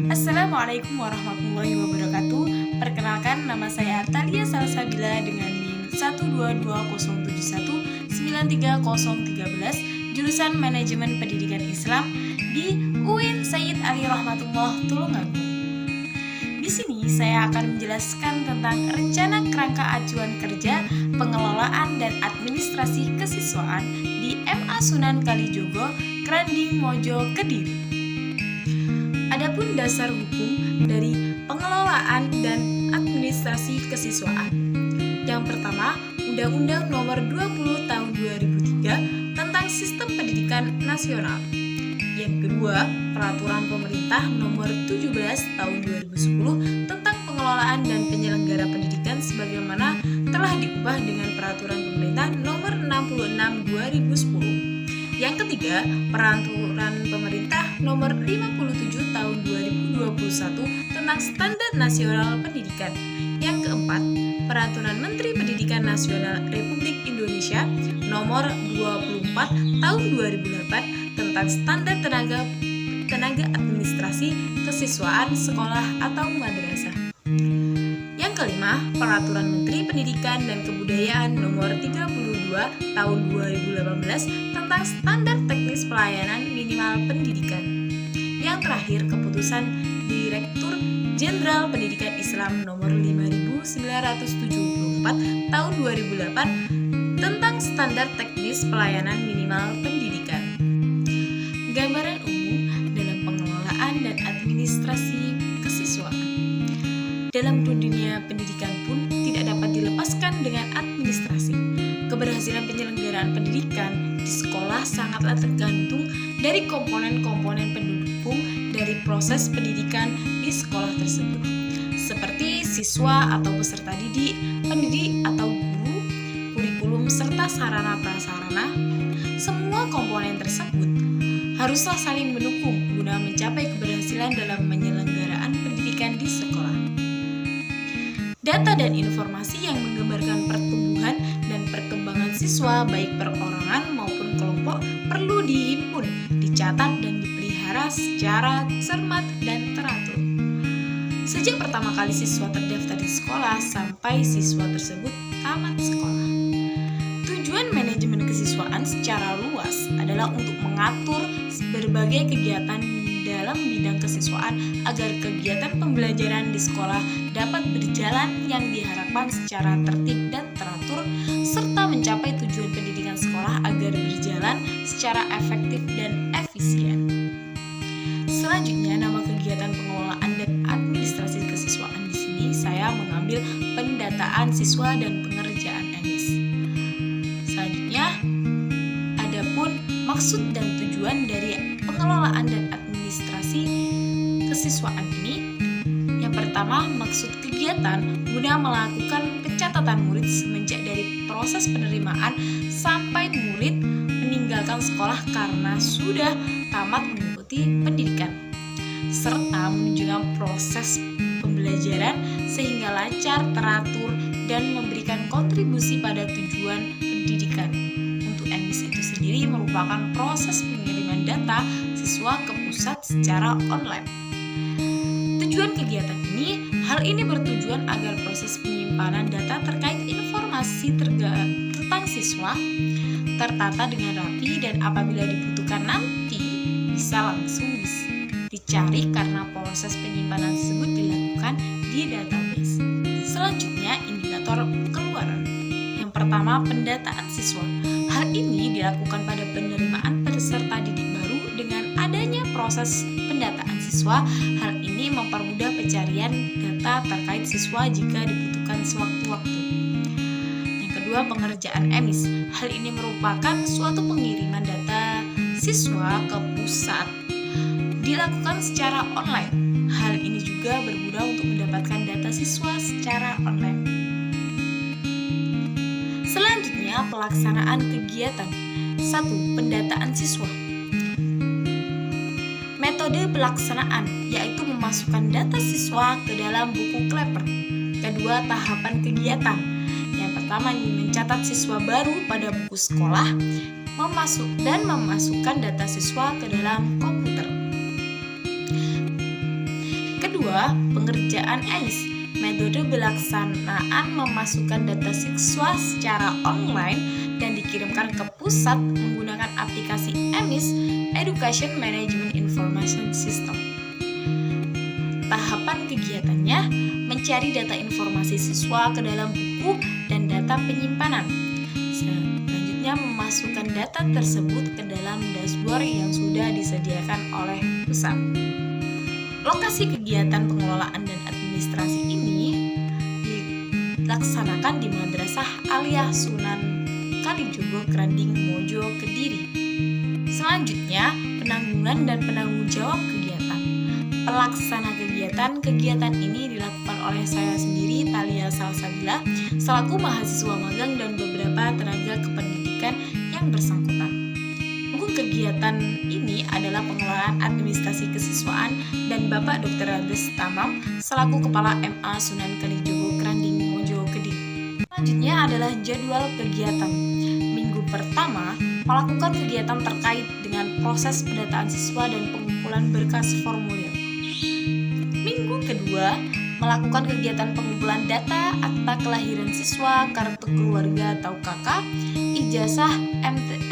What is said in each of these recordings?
Assalamualaikum warahmatullahi wabarakatuh. Perkenalkan, nama saya Artalia Salsabila dengan NIM 12201930013, jurusan Manajemen Pendidikan Islam di UIN Sayyid Ali Rahmatullah Tulungagung. Di sini saya akan menjelaskan tentang rencana kerangka acuan kerja, pengelolaan dan administrasi kesiswaan di MA Sunan Kalijogo, Kranding Mojo, Kediri. Adapun dasar hukum dari pengelolaan dan administrasi kesiswaan. Yang pertama, Undang-Undang Nomor 20 Tahun 2003 tentang Sistem Pendidikan Nasional. Yang kedua, Peraturan Pemerintah Nomor 17 Tahun 2010 tentang pengelolaan dan penyelenggara pendidikan sebagaimana telah diubah dengan Peraturan Pemerintah Nomor 66 2010. Yang ketiga, Peraturan Pemerintah Nomor 57 Tahun 2021 tentang Standar Nasional Pendidikan. Yang keempat, Peraturan Menteri Pendidikan Nasional Republik Indonesia Nomor 24 Tahun 2008 tentang Standar Tenaga Administrasi Kesiswaan Sekolah atau Madrasah. Yang kelima, Peraturan Menteri Pendidikan dan Kebudayaan Nomor 32 Tahun 2018 tentang Standar Teknis Pelayanan Minimal Pendidikan. Yang terakhir, Keputusan Direktur Jenderal Pendidikan Islam Nomor 5974 Tahun 2008 tentang Standar Teknis Pelayanan Minimal Pendidikan. Gambaran umum dalam pengelolaan dan administrasi kesiswaan. Dalam dunia pendidikan pun tidak dapat dilepaskan dengan administrasi. Keberhasilan penyelenggaraan pendidikan di sekolah sangatlah tergantung dari komponen-komponen pendukung dari proses pendidikan di sekolah tersebut, seperti siswa atau peserta didik, pendidik atau guru, kurikulum serta sarana prasarana. Semua komponen tersebut haruslah saling mendukung guna mencapai keberhasilan dalam penyelenggaraan pendidikan di sekolah. Data dan informasi yang menggambarkan pertumbuhan dan perkembangan siswa baik perorangan maupun kelompok perlu dihimpun, dicatat dan dipelihara secara cermat dan teratur. Sejak pertama kali siswa terdaftar di sekolah sampai siswa tersebut tamat sekolah. Tujuan manajemen kesiswaan secara luas adalah untuk mengatur berbagai kegiatan dalam bidang kesiswaan agar kegiatan pembelajaran di sekolah dapat berjalan yang diharapkan secara tertib dan teratur, serta mencapai tujuan pendidikan sekolah agar berjalan secara efektif dan efisien. Selanjutnya, nama kegiatan pengelolaan dan administrasi kesiswaan di sini saya mengambil pendataan siswa dan pengerjaan EMIS. Selanjutnya, adapun maksud dan tujuan dari pengelolaan dan administrasi kesiswaan ini. Yang pertama, maksud kegiatan guna melakukan pencatatan murid semenjak dari proses penerimaan sampai murid meninggalkan sekolah karena sudah tamat mengikuti pendidikan, serta menunjukkan proses pembelajaran sehingga lancar, teratur, dan memberikan kontribusi pada tujuan pendidikan. Untuk EMIS itu sendiri merupakan proses pengiriman data siswa ke pusat secara online. Tujuan kegiatan ini, hal ini bertujuan agar proses penyimpanan data terkait informasi tentang siswa tertata dengan rapi dan apabila dibutuhkan nanti bisa langsung dicari karena proses penyimpanan tersebut dilakukan di database. Selanjutnya, indikator pengeluaran. Yang pertama, pendataan siswa. Hal ini dilakukan pada penerimaan peserta didik baru dengan adanya proses pendataan siswa. Hal ini mempermudah pencarian data terkait siswa jika dibutuhkan sewaktu-waktu. Yang kedua, pengerjaan EMIS. Hal ini merupakan suatu pengiriman data siswa ke pusat dilakukan secara online. Hal ini juga berguna untuk mendapatkan data siswa secara online. Selanjutnya, pelaksanaan kegiatan. 1. Pendataan siswa. Metode pelaksanaan yaitu memasukkan data siswa ke dalam buku Kleper. Kedua, tahapan kegiatan. Yang pertama, mencatat siswa baru pada buku sekolah, memasukkan data siswa ke dalam komputer. Kedua, pengerjaan EMIS. Metode pelaksanaan memasukkan data siswa secara online dan dikirimkan ke pusat menggunakan aplikasi EMIS, Education Management Information System. Tahapan kegiatannya mencari data informasi siswa ke dalam buku dan data penyimpanan. Selanjutnya memasukkan data tersebut ke dalam dashboard yang sudah disediakan oleh pusat. Lokasi kegiatan pengelolaan dan administrasi ini dilaksanakan di Madrasah Aliyah Sunan Kalijogo, Kranding, Mojo, Kediri. Selanjutnya, penanggungan dan penanggung jawab kegiatan. Pelaksana kegiatan ini dilakukan oleh saya sendiri, Thalia Salsabila, selaku mahasiswa magang dan beberapa tenaga kependidikan yang bersangkutan. Kegiatan ini adalah pengelolaan administrasi kesiswaan dan Bapak Dr. Agus Tamam selaku Kepala MA Sunan Kalijogo, Kranding, Mojo, Kediri. Selanjutnya adalah jadwal kegiatan. Minggu pertama melakukan kegiatan terkait dengan proses pendataan siswa dan pengumpulan berkas formulir. Minggu kedua melakukan kegiatan pengumpulan data akta kelahiran siswa, kartu keluarga atau KK, ijazah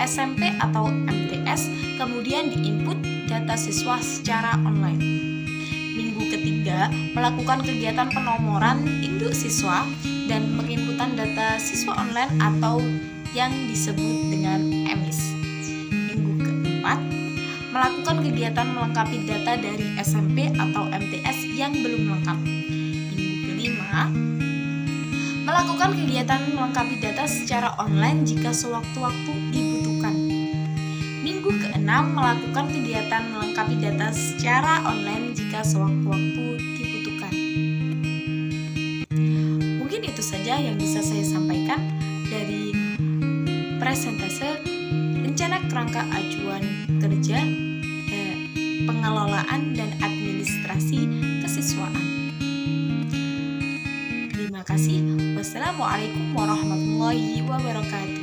SMP atau MTS, kemudian diinput data siswa secara online. Minggu ketiga melakukan kegiatan penomoran induk siswa dan penginputan data siswa online atau yang disebut dengan EMIS. Minggu keempat melakukan kegiatan melengkapi data dari SMP atau MTS yang belum lengkap. Minggu kelima melakukan kegiatan melengkapi data secara online jika sewaktu-waktu dibutuhkan. Minggu keenam melakukan kegiatan melengkapi data secara online jika sewaktu-waktu dibutuhkan. Mungkin itu saja yang bisa saya sampaikan dari presentase rencana kerangka ajuan kerja pengelolaan dan administrasi kesiswaan. Terima kasih. Wassalamualaikum warahmatullahi wabarakatuh.